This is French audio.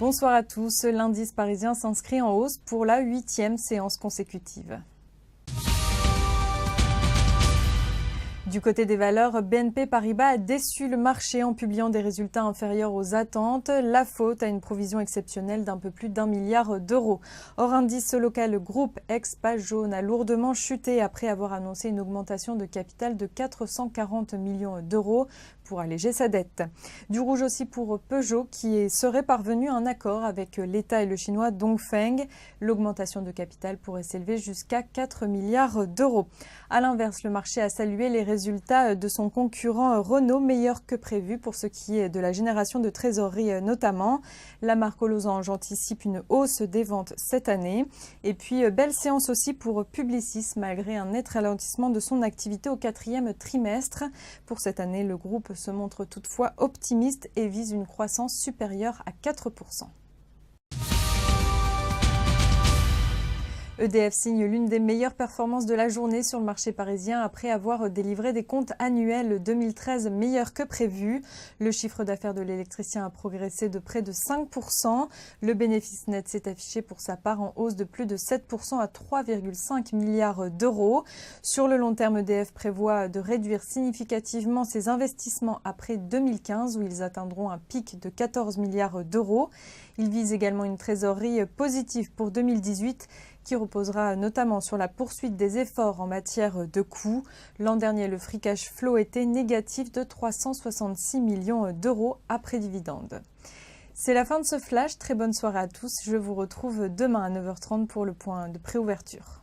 Bonsoir à tous. L'indice parisien s'inscrit en hausse pour la 8e séance consécutive. Du côté des valeurs, BNP Paribas a déçu le marché en publiant des résultats inférieurs aux attentes. La faute à une provision exceptionnelle d'un peu plus d'1 milliard d'euros. Hors indice local, le groupe ex-Page Jaune a lourdement chuté après avoir annoncé une augmentation de capital de 440 millions d'euros pour alléger sa dette. Du rouge aussi pour Peugeot qui serait parvenu à un accord avec l'État et le chinois Dongfeng. L'augmentation de capital pourrait s'élever jusqu'à 4 milliards d'euros. A l'inverse, le marché a salué les résultats de son concurrent Renault, meilleurs que prévu pour ce qui est de la génération de trésorerie notamment. La marque aux losanges anticipe une hausse des ventes cette année. Et puis, belle séance aussi pour Publicis, malgré un net ralentissement de son activité au 4e trimestre. Pour cette année, le groupe se montre toutefois optimiste et vise une croissance supérieure à 4%. EDF signe l'une des meilleures performances de la journée sur le marché parisien après avoir délivré des comptes annuels 2013 meilleurs que prévu. Le chiffre d'affaires de l'électricien a progressé de près de 5%. Le bénéfice net s'est affiché pour sa part en hausse de plus de 7% à 3,5 milliards d'euros. Sur le long terme, EDF prévoit de réduire significativement ses investissements après 2015 où ils atteindront un pic de 14 milliards d'euros. Il vise également une trésorerie positive pour 2018 qui reposera notamment sur la poursuite des efforts en matière de coûts. L'an dernier, le free cash flow était négatif de 366 millions d'euros après dividendes. C'est la fin de ce flash. Très bonne soirée à tous. Je vous retrouve demain à 9h30 pour le point de préouverture.